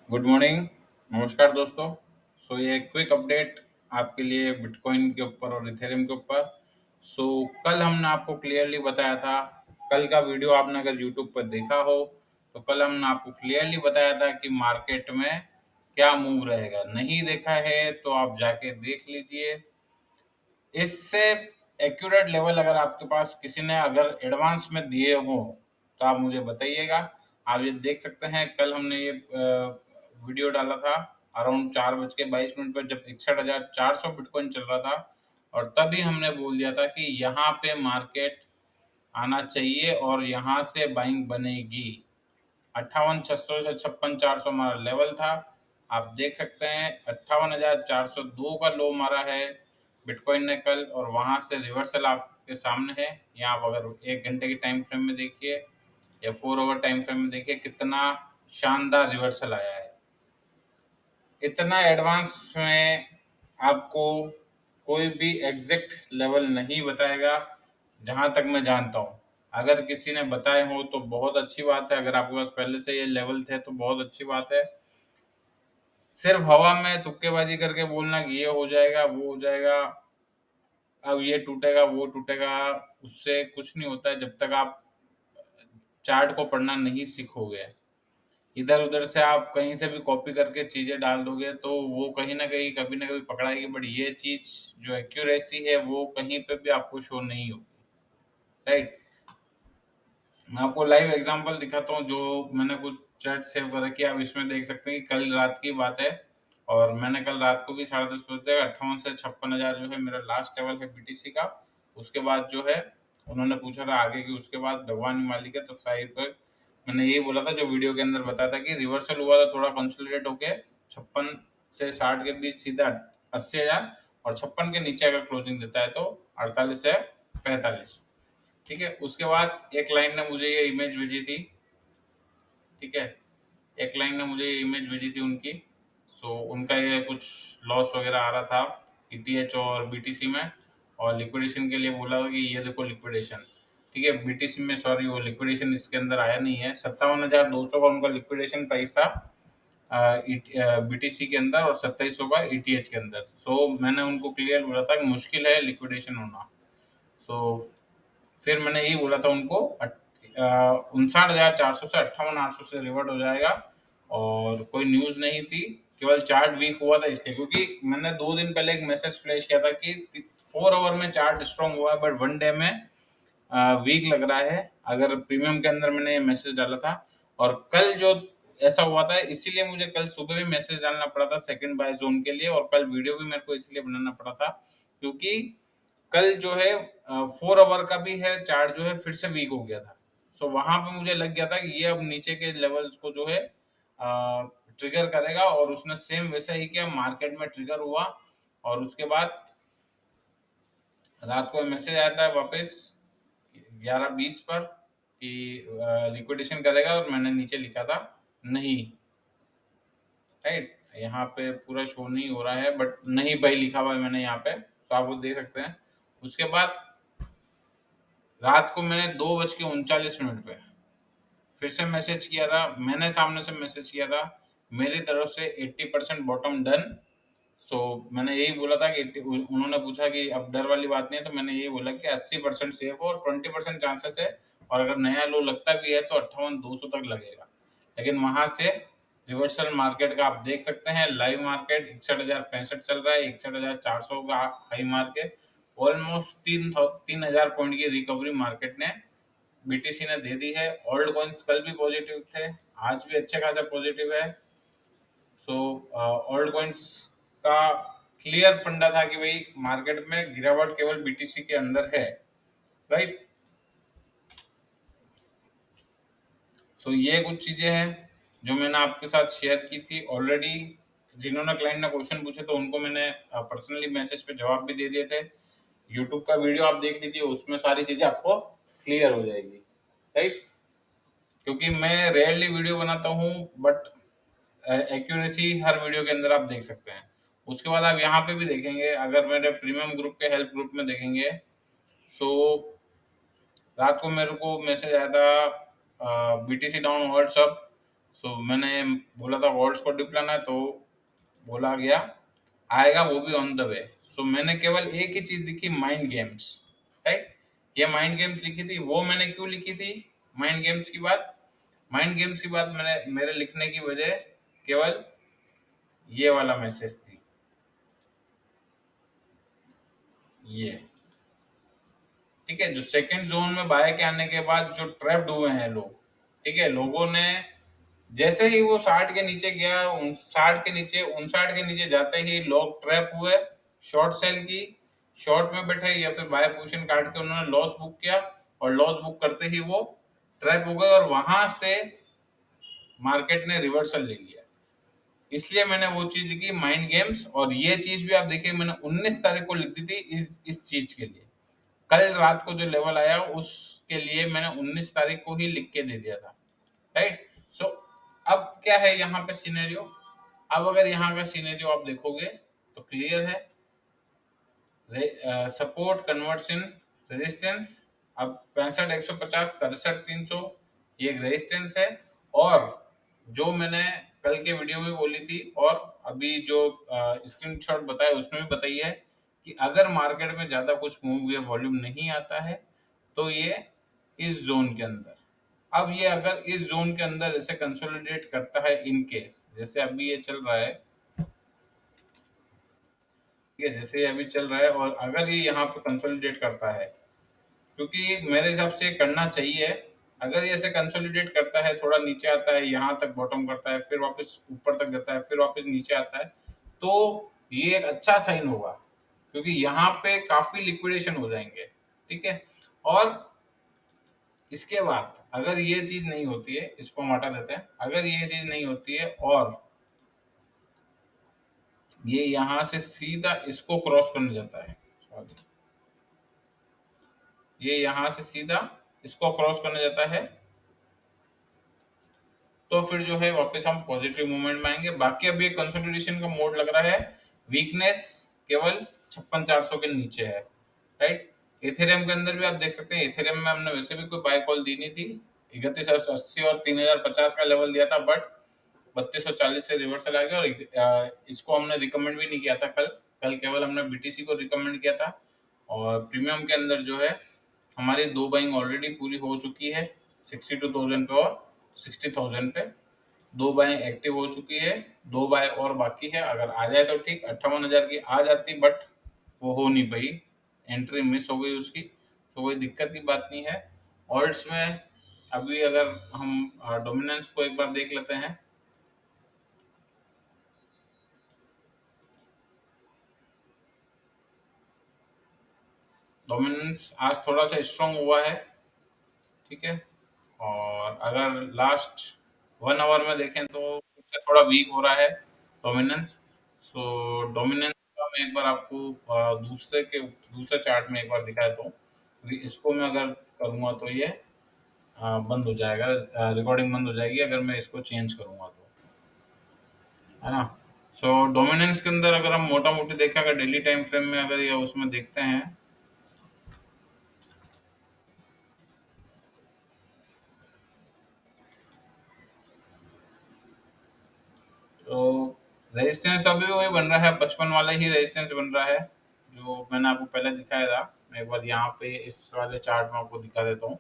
Good morning. नमस्कार दोस्तों। ये क्विक अपडेट आपके लिए बिटकॉइन के ऊपर और इथेरियम के ऊपर। कल हमने आपको क्लियरली बताया था। कल का वीडियो आपने अगर यूट्यूब पर देखा हो तो कल हमने आपको क्लियरली बताया था कि मार्केट में क्या मूव रहेगा। नहीं देखा है तो आप जाके देख लीजिए। इससे एक्यूरेट लेवल अगर आपके पास किसी ने अगर एडवांस में दिए हो तो आप मुझे बताइएगा। आप ये देख सकते हैं, कल हमने ये वीडियो डाला था अराउंड 4:22 पर, जब 61,400 बिटकॉइन चल रहा था। और तभी हमने बोल दिया था कि यहाँ पे मार्केट आना चाहिए और यहाँ से बाइंग बनेगी। 58,600 से 56,400 हमारा लेवल था। आप देख सकते हैं 58,402 का लो मारा है बिटकॉइन ने कल, और वहां से रिवर्सल आपके सामने है। यहाँ आप अगर 1 घंटे के टाइम फ्रेम में देखिए या 4 आवर टाइम फ्रेम में देखिए कितना शानदार रिवर्सल आया है। इतना एडवांस में आपको कोई भी एग्जैक्ट लेवल नहीं बताएगा, जहां तक मैं जानता हूँ। अगर किसी ने बताए हो तो बहुत अच्छी बात है, अगर आपके पास पहले से ये लेवल थे तो बहुत अच्छी बात है। सिर्फ हवा में तुक्केबाजी करके बोलना कि ये हो जाएगा वो हो जाएगा, अब ये टूटेगा वो टूटेगा, उससे कुछ नहीं होता है जब तक आप चार्ट को पढ़ना नहीं सीखोगे। इधर उधर से आप कहीं से भी कॉपी करके चीजें डाल दोगे तो वो कहीं ना कहीं कभी ना कभी पकड़ाएगी, बट ये चीज जो एक्यूरेसी है वो कहीं पे भी आपको शो नहीं होगी। राइट। मैं आपको लाइव एग्जांपल दिखाता हूँ, जो मैंने कुछ चैट सेव कर रखी है, आप इसमें देख सकते हैं कि कल रात की बात है। और मैंने कल रात को भी 10:30 बजे तक 58 से 56 हजार जो है मेरा लास्ट लेवल है बीटीसी का। उसके बाद जो है उन्होंने पूछा था आगे की, उसके बाद भगवान ही मालिक है। तो साइड पर मैंने यही बोला था जो वीडियो के अंदर बताया था कि रिवर्सल हुआ था, थोड़ा कंसोलिडेट होके 56 से 60 के बीच सीधा 80 हजार, और 56 के नीचे अगर क्लोजिंग देता है तो 48 से 45। ठीक है। उसके बाद एक लाइन ने मुझे ये इमेज भेजी थी। ठीक है। एक लाइन ने मुझे ये इमेज भेजी थी उनकी। उनका ये कुछ लॉस वगैरह आ रहा था ईटीएच और बीटीसी में, और लिक्विडेशन के लिए बोला था कि ये देखो लिक्विडेशन। ठीक है। बीटीसी में, सॉरी, वो लिक्विडेशन इसके अंदर आया नहीं है। 57,200 का उनका लिक्विडेशन प्राइस था बीटीसी के अंदर, और 2700 का ईटीएच के अंदर। मैंने उनको क्लियर बोला था कि मुश्किल है लिक्विडेशन होना। सो फिर मैंने यही बोला था उनको 59,400 से 58,800 से रिवर्ट हो जाएगा। और कोई न्यूज नहीं थी, केवल चार्ट वीक हुआ था इसलिए, क्योंकि मैंने 2 दिन पहले एक मैसेज फ्लैश किया था कि 4 आवर में चार्ट स्ट्रांग हुआ है बट 1 डे में वीक लग रहा है। अगर प्रीमियम के अंदर मैंने ये मैसेज डाला था, और कल जो ऐसा हुआ था, इसीलिए मुझे कल सुबह भी मैसेज डालना पड़ा था सेकंड बाय जोन के लिए, और कल वीडियो भी मेरे को इसलिए बनाना पड़ा था क्योंकि कल जो है 4 आवर का भी है चार्ट जो है फिर से वीक हो गया था। वहां पे मुझे लग गया था कि ये अब नीचे के लेवल्स को जो है ट्रिगर करेगा, और उसने सेम वैसा ही किया, मार्केट में ट्रिगर हुआ। और उसके बाद रात को मैसेज आया था वापस 11:20 पर कि लिक्विडेशन करेगा, और मैंने नीचे लिखा था नहीं। राइट। यहाँ पे पूरा शो नहीं हो रहा है बट नहीं भाई लिखा हुआ है मैंने यहाँ पे, तो आप वो देख सकते हैं। उसके बाद रात को मैंने 2:39 पे फिर से मैसेज किया था, मैंने सामने से मैसेज किया था मेरी तरफ से 80% बॉटम डन। मैंने यही बोला था कि उन्होंने पूछा कि अब डर वाली बात नहीं है, तो मैंने यही बोला कि 80% सेफ हो और 20% चांसेस है, और अगर नया लो लगता भी है तो 58,200 तक लगेगा। लेकिन वहां से रिवर्सल मार्केट का आप देख सकते हैं, लाइव मार्केट 61,065 चल रहा है, 61,400 का हाई मार्केट, ऑलमोस्ट 3,000 पॉइंट की रिकवरी मार्केट ने बीटीसी ने दे दी है। ओल्ड कॉइन्स कल भी पॉजिटिव थे, आज भी अच्छे खासा पॉजिटिव है। ओल्ड कॉइन्स का क्लियर फंडा था कि भाई मार्केट में गिरावट केवल बीटीसी के अंदर है। राइट। ये कुछ चीजें हैं जो मैंने आपके साथ शेयर की थी ऑलरेडी। जिन्होंने क्लाइंट ने क्वेश्चन पूछे तो उनको मैंने पर्सनली मैसेज पे जवाब भी दे दिए थे। यूट्यूब का वीडियो आप देख लीजिए, उसमें सारी चीजें आपको क्लियर हो जाएगी। राइट। क्योंकि मैं रेयरली वीडियो बनाता हूँ बट एक्यूरेसी हर वीडियो के अंदर आप देख सकते हैं। उसके बाद आप यहाँ पे भी देखेंगे, अगर मेरे प्रीमियम ग्रुप के हेल्प ग्रुप में देखेंगे, सो रात को मेरे को मैसेज आया था बीटीसी डाउन व्हाट्सअप मैंने बोला था वॉल्ट्स को डिप लाना है, तो बोला गया आएगा, वो भी ऑन द वे। मैंने केवल एक ही चीज लिखी, माइंड गेम्स। राइट, ये माइंड गेम्स लिखी थी। वो मैंने क्यों लिखी थी माइंड गेम्स की बात? माइंड गेम्स की बात मैंने मेरे लिखने की वजह केवल ये वाला मैसेज थी, ये। ठीक है, जो सेकंड जोन में बाय के आने के बाद जो ट्रैप्ड हुए हैं लोग, ठीक है, लोगों ने जैसे ही वो 60 के नीचे गया, 60 के नीचे, 59 के नीचे जाते ही लोग ट्रैप हुए। शॉर्ट सेल की, शॉर्ट में बैठे या फिर बाय पोजीशन काट के उन्होंने लॉस बुक किया, और लॉस बुक करते ही वो ट्रैप हो गए, और वहां से मार्केट ने रिवर्सल ले लिया। इसलिए मैंने वो चीज लिखी, माइंड गेम्स। और ये चीज भी आप देखिए, मैंने 19 तारीख को लिख दी थी इस चीज के लिए। कल रात को जो लेवल आया उसके लिए मैंने 19 तारीख को ही लिख के दे दिया था। राइट। सो अब क्या है यहाँ पे सिनेरियो? अब अगर यहाँ का सिनेरियो आप देखोगे तो क्लियर है। Support converts in resistance. अब 65, 150, 63, 300, ये एक रेजिस्टेंस है। और जो मैंने कल के वीडियो में बोली थी, और अभी जो स्क्रीनशॉट बताया उसमें भी बताई है, कि अगर मार्केट में ज्यादा कुछ मूव या वॉल्यूम नहीं आता है तो ये इस जोन के अंदर, अब ये अगर इस जोन के अंदर ऐसे कंसोलिडेट करता है, इन केस जैसे अभी ये चल रहा है, ठीक है, जैसे ये अभी चल रहा है, और अगर ये यहाँ पे कंसोलिडेट करता है, क्योंकि मेरे हिसाब से करना चाहिए, अगर ये ऐसे कंसोलिडेट करता है, थोड़ा नीचे आता है, यहाँ तक बॉटम करता है, फिर वापस ऊपर तक जाता है, फिर वापस नीचे आता है, तो ये एक अच्छा साइन होगा, क्योंकि यहाँ पे काफी लिक्विडेशन हो जाएंगे। ठीक है। और इसके बाद अगर ये चीज नहीं होती है, इसको हम हटा देते हैं, अगर ये चीज नहीं होती है और ये यहां से सीधा इसको क्रॉस करने जाता है, Sorry, ये यहां से सीधा इसको क्रॉस करने जाता है, तो फिर जो है वापस हम पॉजिटिव मूवमेंट में आएंगे। बाकी अभी कंसोलिडेशन का मोड लग रहा है, वीकनेस केवल 56,400 के नीचे है। राइट। इथेरियम के अंदर भी आप देख सकते हैं, इथेरियम में हमने वैसे भी कोई बाय कॉल दी नहीं थी, 3180 और 3050 का लेवल दिया था, बट 3240 से रिवर्सल आ गया। और इसको हमने रिकमेंड भी नहीं किया था कल। कल केवल हमने बीटीसी को रिकमेंड किया था। और प्रीमियम के अंदर जो है हमारी दो बाइंग ऑलरेडी पूरी हो चुकी है, 62,000 पे और 60,000 पे। दो बाय एक्टिव हो चुकी है, दो बाय और बाकी है। अगर आ जाए तो ठीक, 58,000 की आ जाती, बट वो हो नहीं पाई, एंट्री मिस हो गई उसकी, तो कोई दिक्कत की बात नहीं है। ऑल्ट्स में अभी अगर हम डोमिनेंस को एक बार देख लेते हैं, डोमिनेंस आज थोड़ा सा स्ट्रांग हुआ है। ठीक है। और अगर लास्ट 1 आवर में देखें तो उससे थोड़ा वीक हो रहा है डोमिनेंस। डोमिनेंस का मैं एक बार आपको दूसरे चार्ट में एक बार दिखाया तो, इसको मैं अगर करूँगा तो ये बंद हो जाएगा, रिकॉर्डिंग बंद हो जाएगी अगर मैं इसको चेंज करूँगा तो, है ना। डोमिनेंस के अंदर अगर हम मोटा मोटी देखें, अगर डेली टाइम फ्रेम में अगर ये उसमें देखते हैं, तो रेजिस्टेंस अभी वही बन रहा है, 55 वाला ही रेजिस्टेंस बन रहा है जो मैंने आपको पहले दिखाया था। मैं एक बार यहाँ पे इस वाले चार्ट में आपको दिखा देता हूँ।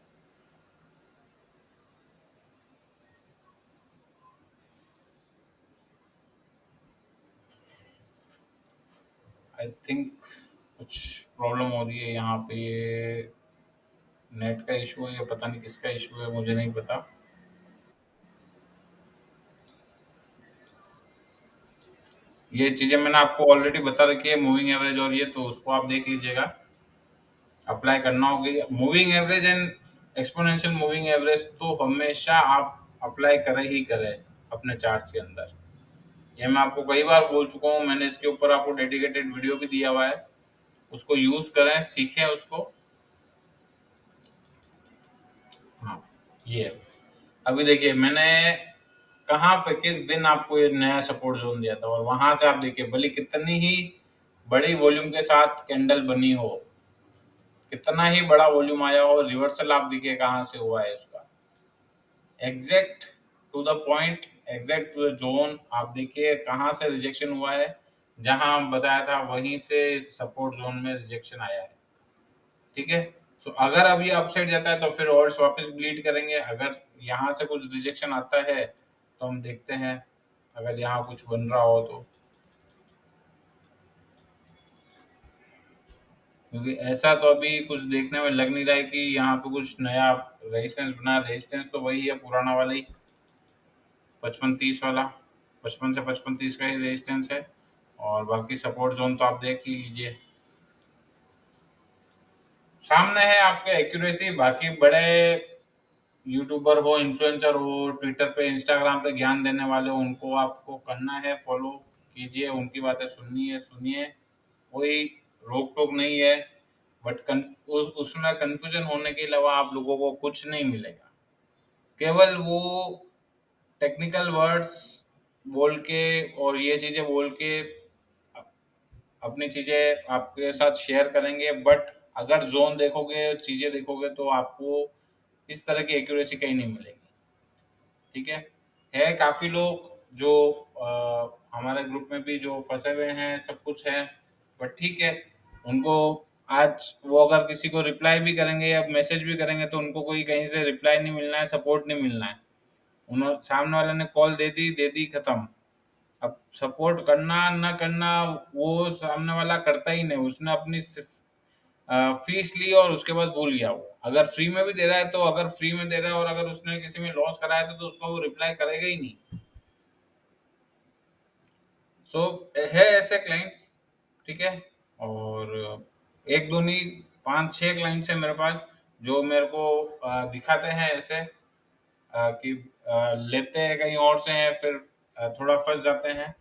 आई थिंक कुछ प्रॉब्लम हो रही है यहाँ पे, ये नेट का इशू है या पता नहीं किसका इशू है, मुझे नहीं पता। ये चीजें मैंने आपको ऑलरेडी बता रखी है, मूविंग एवरेज और ये, तो उसको आप देख लीजिएगा, अप्लाई करना होगी। Moving average and exponential moving average तो हमेशा आप अप्लाई करें ही करें अपने चार्ट के अंदर। ये मैं आपको कई बार बोल चुका हूँ, मैंने इसके ऊपर आपको डेडिकेटेड वीडियो भी दिया हुआ है, उसको यूज करें, सीखें उसको। हाँ, ये अभी देखिए मैंने कहाँ पे किस दिन आपको ये नया सपोर्ट जोन दिया था, और वहां से आप देखिए भले कितनी ही बड़ी वॉल्यूम के साथ कैंडल बनी हो, कितना ही बड़ा वॉल्यूम आया हो, रिवर्सल आप देखिए कहाँ से हुआ है इसका, exact to the point, exact to the zone. आप देखिए कहाँ से रिजेक्शन हुआ है, जहां हम बताया था वहीं से सपोर्ट जोन में रिजेक्शन आया है। ठीक है। सो अगर अब ये अपसाइड जाता है तो फिर ऑर्ड्स वापस ब्लीड करेंगे। अगर यहाँ से कुछ रिजेक्शन आता है तो हम देखते हैं, अगर यहाँ कुछ बन रहा हो तो। क्योंकि ऐसा तो अभी कुछ देखने में लग नहीं रहा है कि यहाँ पे कुछ नया रेजिस्टेंस बना। रेजिस्टेंस तो वही है, पुराना वाला ही, 55-30 वाला। 55 से 55-30 का ही रेजिस्टेंस है। और बाकी सपोर्ट जोन तो आप देख ही लीजिए, सामने है आपके एक्यूरेसी। बाकी बड़े यूट्यूबर हो, इन्फ्लुएंसर हो, ट्विटर पे इंस्टाग्राम पे ज्ञान देने वाले हो, उनको आपको करना है फॉलो कीजिए, उनकी बातें सुननी है सुनिए, कोई रोक टोक नहीं है। बट उसमें कंफ्यूजन होने के अलावा आप लोगों को कुछ नहीं मिलेगा। केवल वो टेक्निकल वर्ड्स बोल के और ये चीजें बोल के अपनी चीजें आपके साथ शेयर करेंगे, बट अगर जोन देखोगे, चीजें देखोगे, तो आपको इस तरह की एक्यूरेसी कहीं नहीं मिलेगी। ठीक है काफी लोग जो हमारे ग्रुप में भी जो फंसे हुए हैं, सब कुछ है। बट ठीक है, उनको आज वो अगर किसी को रिप्लाई भी करेंगे या मैसेज भी करेंगे तो उनको कोई कहीं से रिप्लाई नहीं मिलना है, सपोर्ट नहीं मिलना है। उन्होंने सामने वाले ने कॉल दे दी, खत्म। अब सपोर्ट करना ना करना वो सामने वाला करता ही नहीं। उसने अपनी फीस ली और उसके बाद भूल गया। वो अगर फ्री में भी दे रहा है तो, अगर फ्री में दे रहा है और अगर उसने किसी में लॉस कराया था तो उसको वो रिप्लाई करेगा ही नहीं। सो है ऐसे क्लाइंट्स। ठीक है। और एक दो नहीं, 5-6 क्लाइंट्स है मेरे पास जो मेरे को दिखाते हैं ऐसे, कि लेते हैं कहीं और से हैं, फिर थोड़ा फंस जाते हैं।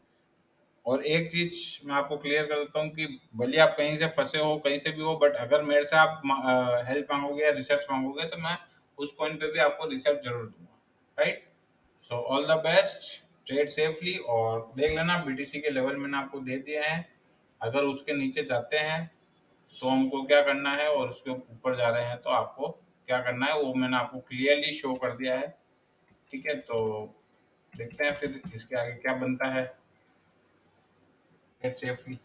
और एक चीज मैं आपको क्लियर कर देता हूँ कि भले आप कहीं से फंसे हो, कहीं से भी हो, बट अगर मेरे से आप हेल्प मांगोगे या रिसर्च मांगोगे तो मैं उस पॉइंट पे भी आपको रिसर्च जरूर दूंगा। Right. So all the best, trade safely. और देख लेना बीटीसी के लेवल मैंने आपको दे दिया है, अगर उसके नीचे जाते हैं तो हमको क्या करना है, और उसके ऊपर जा रहे हैं तो आपको क्या करना है, वो मैंने आपको क्लियरली शो कर दिया है। ठीक है। तो देखते हैं फिर इसके आगे क्या बनता है। Trade safely.